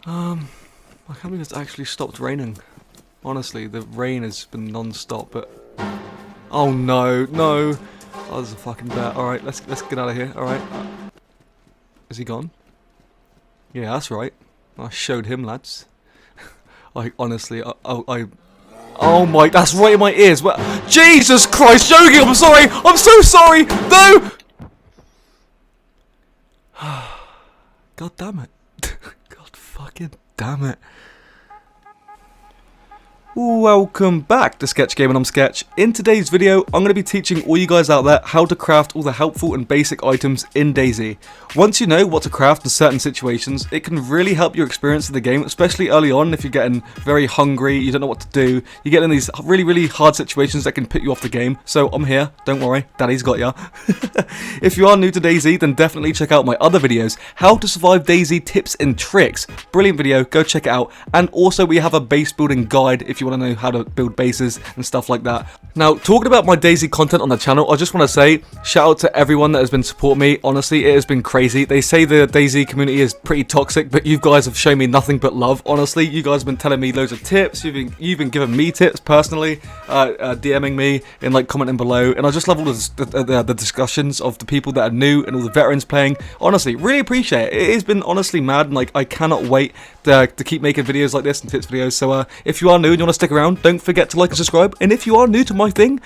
I can't believe it's actually stopped raining. Honestly, the rain has been non-stop, but... Oh no, no! Oh, there's a fucking bear. Alright, let's get out of here, alright. Is he gone? Yeah, that's right. I showed him, lads. Honestly, Oh my, that's right in my ears! What? Jesus Christ, Yogi, I'm sorry! I'm so sorry! No! God damn it. God fucking damn it. Welcome back to Sketch Gaming. I'm Sketch. In today's video, I'm going to be teaching all you guys out there how to craft all the helpful and basic items in Dayz. Once you know what to craft in certain situations, it can really help your experience of the game, especially early on if you're getting very hungry, you don't know what to do, you get in these really hard situations that can put you off the game. So I'm here, don't worry, Daddy's got ya. If you are new to Dayz, then definitely check out my other videos, How to Survive Dayz Tips and Tricks. Brilliant video, go check it out. And also we have a base building guide if you want to know how to build bases and stuff like that. Now, talking about my Dayz content on the channel, I just want to say shout out to everyone that has been supporting me. Honestly, it has been crazy. They say the Dayz community is pretty toxic, but you guys have shown me nothing but love. Honestly, you guys have been telling me loads of tips. You've been giving me tips personally, DMing me and like commenting below, and I just love all the discussions of the people that are new and all the veterans playing. Honestly, really appreciate it. It has been honestly mad, and like I cannot wait to keep making videos like this and tips videos. So if you are new and you want to stick around, don't forget to like and subscribe. And if you are new to my thing,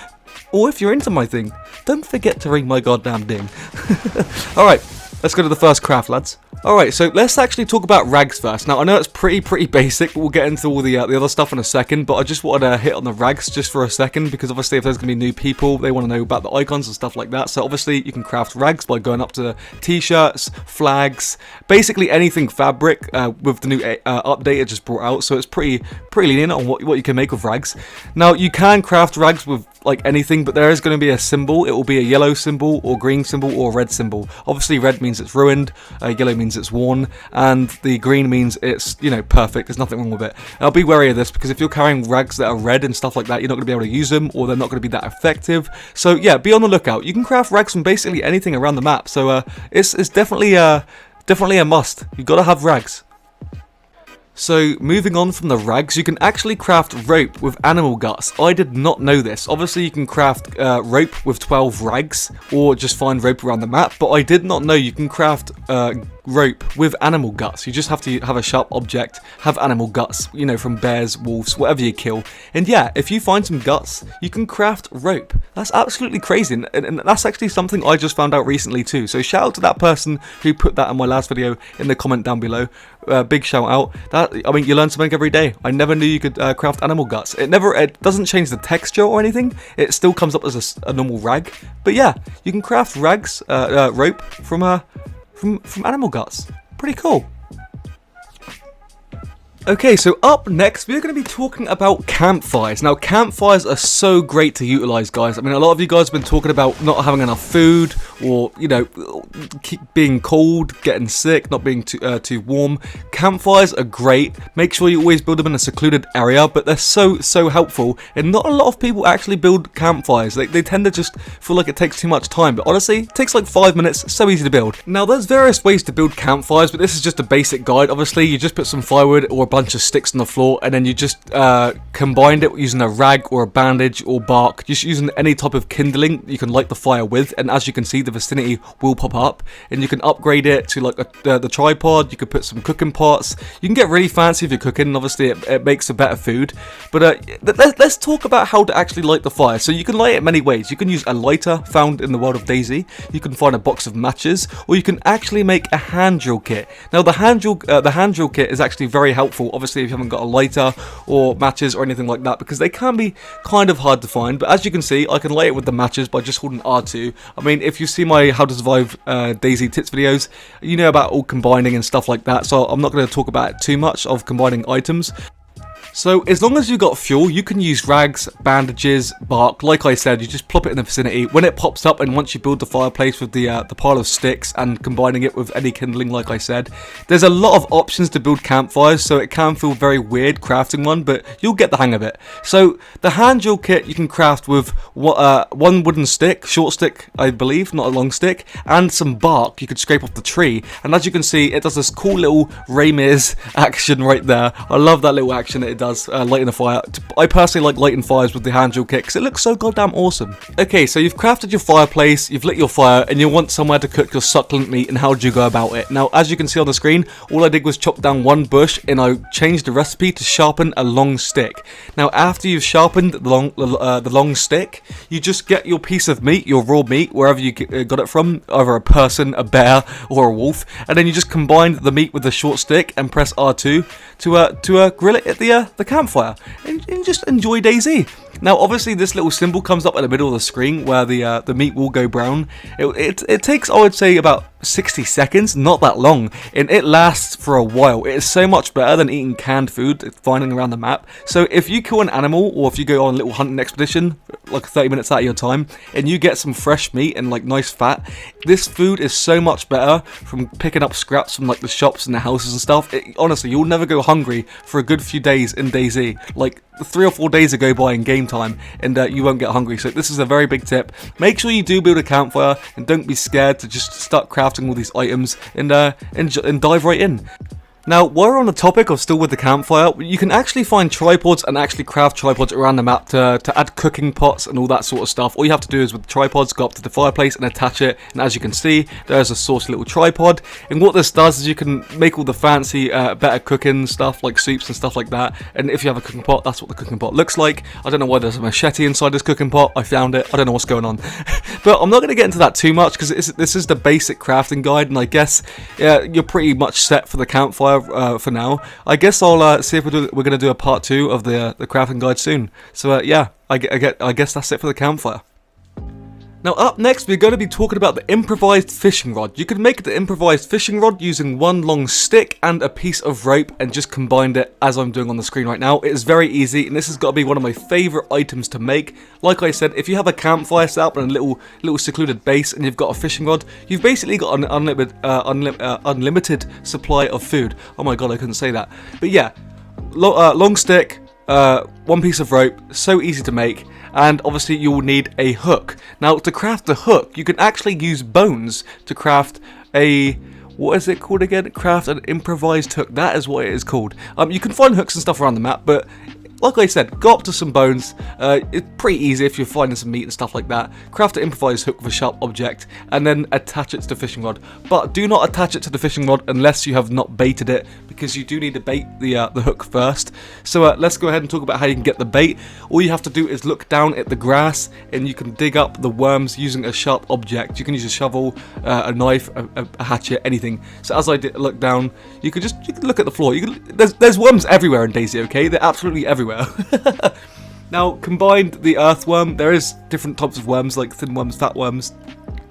or if you're into my thing, don't forget to ring my goddamn ding. Alright, let's go to the first craft, lads. Alright, so let's actually talk about rags first. Now, I know it's pretty basic, but we'll get into all the other stuff in a second, but I just wanted to hit on the rags just for a second, because obviously if there's going to be new people, they want to know about the icons and stuff like that. So obviously you can craft rags by going up to t-shirts, flags, basically anything fabric with the new update it just brought out. So it's pretty lenient on what you can make with rags. Now, you can craft rags with like anything, but there is going to be a symbol. It will be a yellow symbol or green symbol or red symbol. Obviously red means it's ruined, yellow means it's worn, and the green means it's, you know, perfect. There's nothing wrong with it. I'll be wary of this, because if you're carrying rags that are red and stuff like that, you're not going to be able to use them, or they're not going to be that effective. So yeah, be on the lookout. You can craft rags from basically anything around the map, so it's definitely a must. You've got to have rags. So, moving on from the rags, you can actually craft rope with animal guts. I did not know this. Obviously, you can craft rope with 12 rags, or just find rope around the map, but I did not know you can craft rope with animal guts. You just have to have a sharp object, have animal guts, you know, from bears, wolves, whatever you kill. And yeah, if you find some guts, you can craft rope. That's absolutely crazy, and that's actually something I just found out recently too. So shout out to that person who put that in my last video in the comment down below. Big shout out. I mean, you learn something every day. I never knew you could craft animal guts. It doesn't change the texture or anything. It still comes up as a normal rag. But yeah, you can craft rags, rope from animal guts. Pretty cool. Okay, so up next, we're going to be talking about campfires. Now, campfires are so great to utilize, guys. I mean, a lot of you guys have been talking about not having enough food, or, you know, being cold, getting sick, not being too warm. Campfires are great. Make sure you always build them in a secluded area, but they're so helpful. And not a lot of people actually build campfires. They tend to just feel like it takes too much time, but honestly, it takes like 5 minutes. So easy to build. Now, there's various ways to build campfires, but this is just a basic guide. Obviously, you just put some firewood or a bunch of sticks on the floor, and then you just combined it using a rag or a bandage or bark, just using any type of kindling you can light the fire with. And as you can see, the vicinity will pop up, and you can upgrade it to like the tripod. You could put some cooking pots. You can get really fancy if you're cooking, and obviously it makes a better food. But let's talk about how to actually light the fire. So you can light it many ways. You can use a lighter found in the world of Dayz. You can find a box of matches, or you can actually make a hand drill kit. Now, the hand drill kit is actually very helpful, obviously, if you haven't got a lighter or matches or anything like that, because they can be kind of hard to find. But as you can see, I can light it with the matches by just holding R2. I mean, if you see my How to Survive Dayz Tips videos, you know about all combining and stuff like that, so I'm not going to talk about it too much of combining items. So as long as you've got fuel, you can use rags, bandages, bark. Like I said, you just plop it in the vicinity. When it pops up, and once you build the fireplace with the pile of sticks and combining it with any kindling, like I said, there's a lot of options to build campfires, so it can feel very weird crafting one, but you'll get the hang of it. So the hand drill kit you can craft with one wooden stick, short stick I believe, not a long stick, and some bark you could scrape off the tree. And as you can see, it does this cool little Ramirez action right there. I love that little action that it does, lighting a fire. I personally like lighting fires with the hand drill kit because it looks so goddamn awesome. Okay, so you've crafted your fireplace, you've lit your fire, and you want somewhere to cook your succulent meat, and how do you go about it? Now, as you can see on the screen, all I did was chop down one bush, and I changed the recipe to sharpen a long stick. Now, after you've sharpened the long stick, you just get your piece of meat, your raw meat, wherever you got it from, either a person, a bear, or a wolf, and then you just combine the meat with the short stick and press R2 to grill it at the campfire, and just enjoy Dayz. Now, obviously, this little symbol comes up in the middle of the screen where the meat will go brown. It takes, I would say, about 60 seconds, not that long, and it lasts for a while. It is so much better than eating canned food, finding around the map. So if you kill an animal, or if you go on a little hunting expedition, like 30 minutes out of your time, and you get some fresh meat and like nice fat, this food is so much better from picking up scraps from like the shops and the houses and stuff. Honestly, you'll never go hungry for a good few days in Dayz. Like 3 or 4 days to go by in game time, and you won't get hungry. So this is a very big tip. Make sure you do build a campfire, and don't be scared to just start crafting all these items and dive right in. Now, while we're on the topic of still with the campfire, you can actually find tripods and actually craft tripods around the map to add cooking pots and all that sort of stuff. All you have to do is with the tripods, go up to the fireplace and attach it, and as you can see, there's a saucy little tripod. And what this does is you can make all the fancy, better cooking stuff like soups and stuff like that. And if you have a cooking pot, that's what the cooking pot looks like. I don't know why there's a machete inside this cooking pot. I found it. I don't know what's going on. But I'm not going to get into that too much because this is the basic crafting guide, and I guess you're pretty much set for the campfire for now. I guess I'll see if we're going to do a part 2 of the crafting guide soon. So yeah, I guess that's it for the campfire. Now up next, we're going to be talking about the improvised fishing rod. You can make the improvised fishing rod using one long stick and a piece of rope, and just combined it as I'm doing on the screen right now. It is very easy, and this has got to be one of my favourite items to make. Like I said, if you have a campfire set up in a little secluded base and you've got a fishing rod, you've basically got an unlimited supply of food. Oh my god, I couldn't say that. But yeah, long stick, one piece of rope, so easy to make. And obviously you will need a hook. Now to craft the hook, you can actually use bones to craft a, what is it called again? Craft an improvised hook. That is what it is called. You can find hooks and stuff around the map, but like I said, go up to some bones. It's pretty easy if you're finding some meat and stuff like that. Craft an improvised hook with a sharp object, and then attach it to the fishing rod. But do not attach it to the fishing rod unless you have not baited it, because you do need to bait the hook first. So let's go ahead and talk about how you can get the bait. All you have to do is look down at the grass, and you can dig up the worms using a sharp object. You can use a shovel, a knife, a hatchet, anything. So as I look down, you can look at the floor. There's worms everywhere in Dayz, okay? They're absolutely everywhere. Now, combined the earthworm, there is different types of worms, like thin worms, fat worms,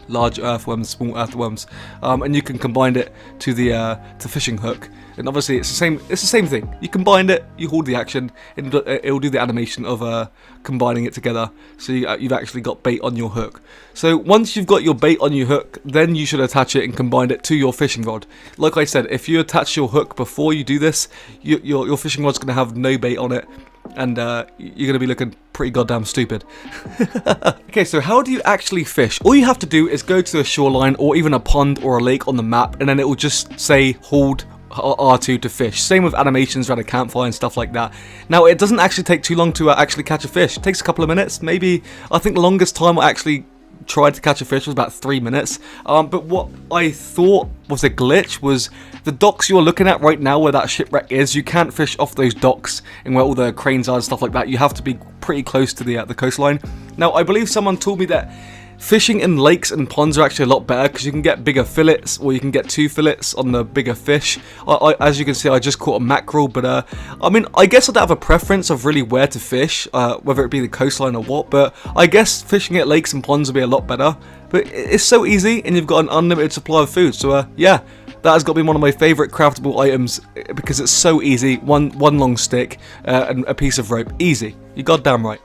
large earthworms, small earthworms, and you can combine it to the fishing hook. And obviously it's the same thing. You combine it, you hold the action, and it'll do the animation of combining it together. So you've actually got bait on your hook. So once you've got your bait on your hook, then you should attach it and combine it to your fishing rod. Like I said, if you attach your hook before you do this, your fishing rod's going to have no bait on it, and you're going to be looking pretty goddamn stupid. Okay, so how do you actually fish? All you have to do is go to a shoreline or even a pond or a lake on the map, and then it will just say hold R2 to fish. Same with animations around a campfire and stuff like that. Now, it doesn't actually take too long to actually catch a fish. It takes a couple of minutes, maybe. I think the longest time I actually tried to catch a fish was about 3 minutes. But what I thought was a glitch was the docks you're looking at right now where that shipwreck is. You can't fish off those docks and where all the cranes are and stuff like that. You have to be pretty close to the coastline. Now, I believe someone told me that fishing in lakes and ponds are actually a lot better because you can get bigger fillets, or you can get 2 fillets on the bigger fish. As you can see, I just caught a mackerel, but I mean, I guess I'd have a preference of really where to fish, whether it be the coastline or what, but I guess fishing at lakes and ponds would be a lot better. But it's so easy, and you've got an unlimited supply of food, so yeah. that has got to be one of my favourite craftable items because it's so easy. One long stick and a piece of rope. Easy. You goddamn right.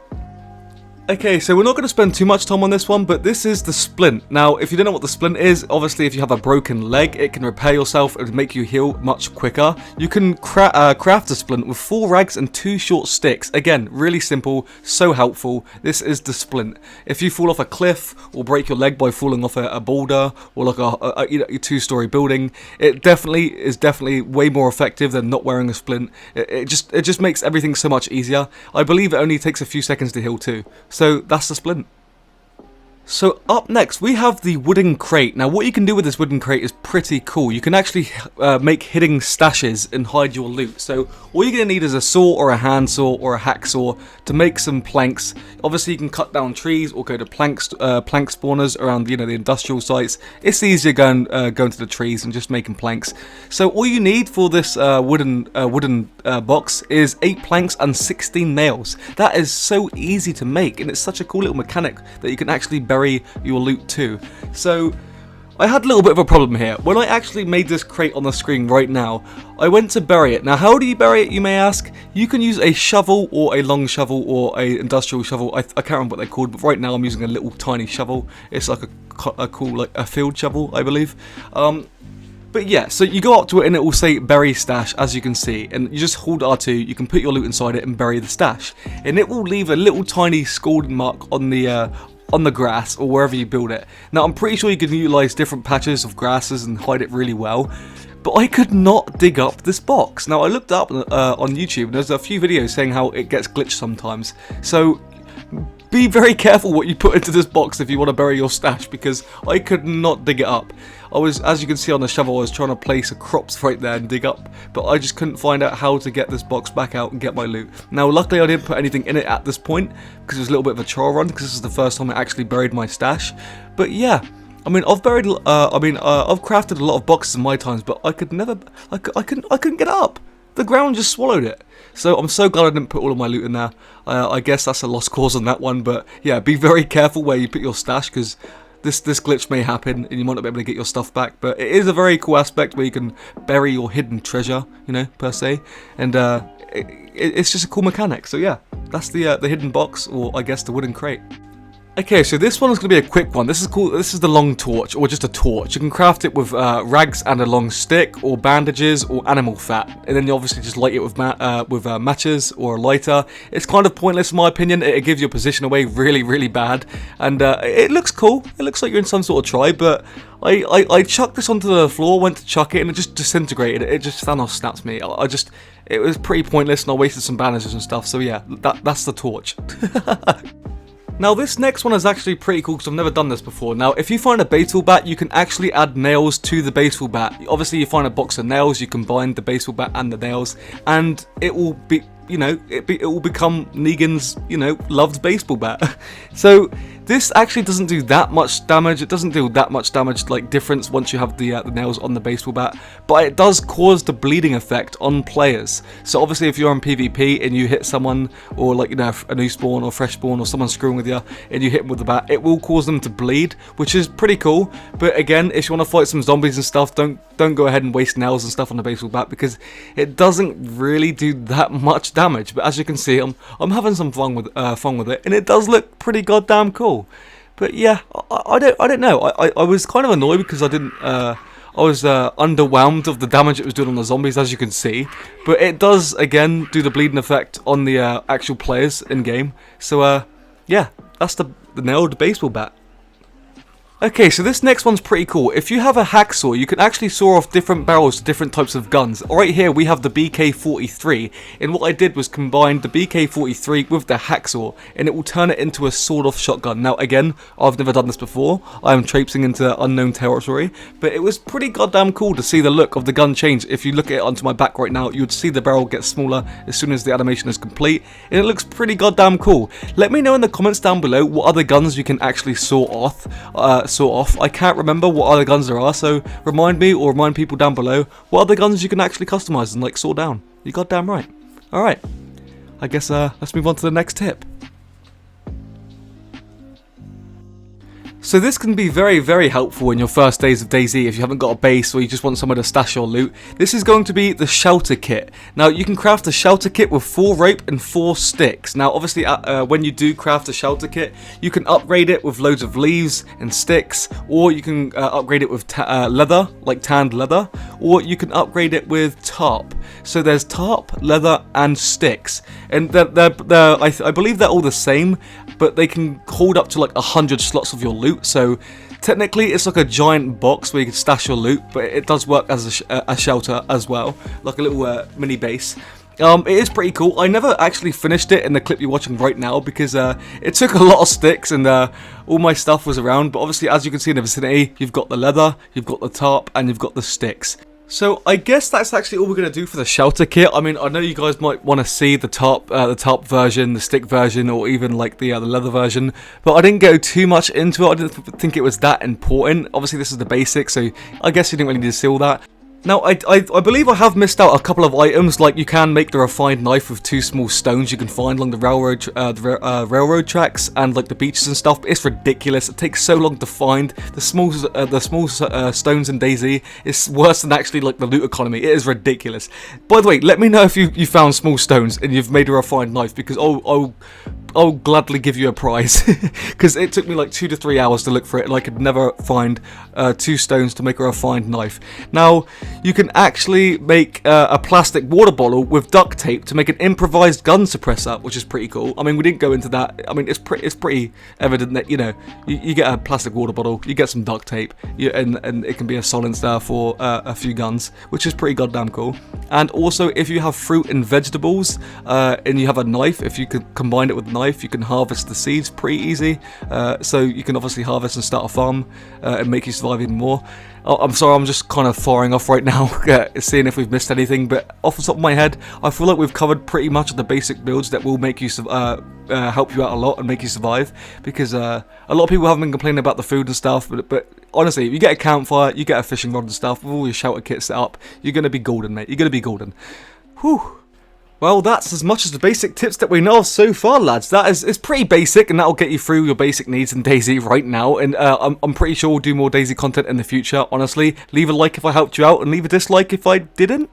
Okay, so we're not going to spend too much time on this one, but this is the splint. Now, if you don't know what the splint is, obviously if you have a broken leg, it can repair yourself and make you heal much quicker. You can craft a splint with 4 rags and 2 short sticks. Again, really simple, so helpful. This is the splint. If you fall off a cliff or break your leg by falling off a boulder or like a 2-story building, it is definitely way more effective than not wearing a splint. It just makes everything so much easier. I believe it only takes a few seconds to heal too. So that's the splint. So up next we have the wooden crate. Now what you can do with this wooden crate is pretty cool. You can actually make hidden stashes and hide your loot. So all you're going to need is a saw or a handsaw or a hacksaw to make some planks. Obviously you can cut down trees or go to plank spawners around the industrial sites. It's easier going to the trees and just making planks. So all you need for this wooden box is 8 planks and 16 nails. That is so easy to make, and it's such a cool little mechanic that you can actually bury your loot too. So I had a little bit of a problem here. When I actually made this crate on the screen right now, I went to bury it. Now how do you bury it, you may ask? You can use a shovel or a long shovel or a industrial shovel. I can't remember what they're called, but right now I'm using a little tiny shovel. It's like a cool, like a field shovel, I believe. But yeah, so you go up to it and it will say bury stash, as you can see, and you just hold R2, you can put your loot inside it and bury the stash, and it will leave a little tiny scalding mark on the grass or wherever you build it. Now I'm pretty sure you can utilize different patches of grasses and hide it really well, but I could not dig up this box. Now I looked up on YouTube and there's a few videos saying how it gets glitched sometimes, so be very careful what you put into this box if you want to bury your stash, because I could not dig it up. As you can see on the shovel, I was trying to place a crops right there and dig up, but I just couldn't find out how to get this box back out and get my loot. Now luckily I didn't put anything in it at this point, because it was a little bit of a trial run, because this is the first time I actually buried my stash. But yeah, I mean, I've crafted a lot of boxes in my times, but I couldn't get it up. The ground just swallowed it. So I'm so glad I didn't put all of my loot in there. I guess that's a lost cause on that one, but yeah, be very careful where you put your stash, because this glitch may happen and you might not be able to get your stuff back. But it is a very cool aspect where you can bury your hidden treasure, per se, and it's just a cool mechanic. So yeah, that's the hidden box, or I guess the wooden crate. Okay, so this one is going to be a quick one. This is the long torch, or just a torch. You can craft it with rags and a long stick, or bandages, or animal fat, and then you obviously just light it with matches or a lighter. It's kind of pointless in my opinion. It gives your position away really, really bad, and it looks cool. It looks like you're in some sort of tribe, but I chucked this onto the floor, went to chuck it, and it just disintegrated. It just Thanos snapped me. It was pretty pointless, and I wasted some bandages and stuff. So yeah, that's the torch. Now this next one is actually pretty cool because I've never done this before. Now if you find a baseball bat, you can actually add nails to the baseball bat. Obviously you find a box of nails, you combine the baseball bat and the nails, and it will be, it will become Negan's, loved baseball bat. So this actually doesn't do that much damage. It doesn't do that much damage like difference once you have the nails on the baseball bat, but it does cause the bleeding effect on players. So obviously if you're on PvP and you hit someone, or like a new spawn or fresh spawn, or someone screwing with you and you hit them with the bat, it will cause them to bleed, which is pretty cool. But again, if you want to fight some zombies and stuff, don't go ahead and waste nails and stuff on the baseball bat, because it doesn't really do that much damage. But as you can see, I'm having some fun with it, and it does look pretty goddamn cool. But yeah, I don't know. I was kind of annoyed because I was underwhelmed of the damage it was doing on the zombies, as you can see. But it does again do the bleeding effect on the actual players in game. So yeah, that's the nailed baseball bat. Okay, so this next one's pretty cool. If you have a hacksaw, you can actually saw off different barrels to different types of guns. Right here we have the BK-43, and what I did was combine the BK-43 with the hacksaw, and it will turn it into a sawed-off shotgun. Now again, I've never done this before. I am traipsing into unknown territory, but it was pretty goddamn cool to see the look of the gun change. If you look at it onto my back right now, you would see the barrel get smaller as soon as the animation is complete, and it looks pretty goddamn cool. Let me know in the comments down below what other guns you can actually saw off. I can't remember what other guns there are, so remind me or remind people down below what other guns you can actually customize and like saw down. You goddamn right. Alright, I guess let's move on to the next tip. So this can be very, very helpful in your first days of DayZ if you haven't got a base or you just want somewhere to stash your loot. This is going to be the shelter kit. Now you can craft a shelter kit with 4 rope and 4 sticks. Now obviously when you do craft a shelter kit, you can upgrade it with loads of leaves and sticks, or you can upgrade it with leather, like tanned leather, or you can upgrade it with tarp. So there's tarp, leather and sticks, and I believe they're all the same, but they can hold up to like 100 slots of your loot. So technically it's like a giant box where you can stash your loot, but it does work as a shelter as well, like a little mini base. It is pretty cool. I never actually finished it in the clip you're watching right now because it took a lot of sticks and all my stuff was around, but obviously as you can see in the vicinity, you've got the leather, you've got the tarp and you've got the sticks. So I guess that's actually all we're going to do for the shelter kit. I mean, I know you guys might want to see the tarp version, the stick version, or even like the leather version, but I didn't go too much into it. I didn't think it was that important. Obviously this is the basics, so I guess you didn't really need to see all that. Now, I believe I have missed out a couple of items, like you can make the refined knife with 2 small stones you can find along the railroad tracks and like the beaches and stuff, but it's ridiculous. It takes so long to find. The small stones in DayZ is worse than actually like the loot economy. It is ridiculous. By the way, let me know if you found small stones and you've made a refined knife, because I'll gladly give you a prize, because it took me like 2 to 3 hours to look for it and I could never find 2 stones to make a refined knife. Now, you can actually make a plastic water bottle with duct tape to make an improvised gun suppressor, which is pretty cool. I mean, we didn't go into that. I mean, it's pretty evident that, you know, you get a plastic water bottle, you get some duct tape, and it can be a silencer for a few guns, which is pretty goddamn cool. And also, if you have fruit and vegetables and you have a knife, if you could combine it with a knife, you can harvest the seeds pretty easy. So you can obviously harvest and start a farm and make you survive even more. I'm sorry, I'm just kind of firing off right now, seeing if we've missed anything, but off the top of my head, I feel like we've covered pretty much of the basic builds that will make you help you out a lot and make you survive, because a lot of people have been complaining about the food and stuff, but honestly, if you get a campfire, you get a fishing rod and stuff, with all your shelter kit set up, you're going to be golden, mate. You're going to be golden. Whew. Well, that's as much as the basic tips that we know of so far, lads. It's pretty basic, and that'll get you through your basic needs in DayZ right now. And I'm pretty sure we'll do more DayZ content in the future, honestly. Leave a like if I helped you out, and leave a dislike if I didn't.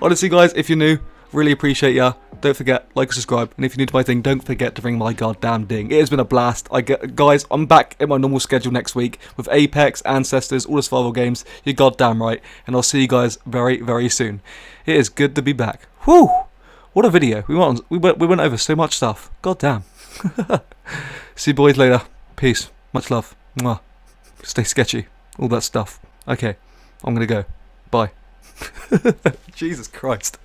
Honestly, guys, if you're new, really appreciate ya. Don't forget, like and subscribe. And if you're new to my thing, don't forget to ring my goddamn ding. It has been a blast. Guys, I'm back in my normal schedule next week with Apex, Ancestors, all the survival games. You're goddamn right. And I'll see you guys very, very soon. It is good to be back. Whew! What a video. We went over so much stuff. God damn. See you boys later. Peace. Much love. Mwah. Stay sketchy. All that stuff. Okay. I'm gonna go. Bye. Jesus Christ.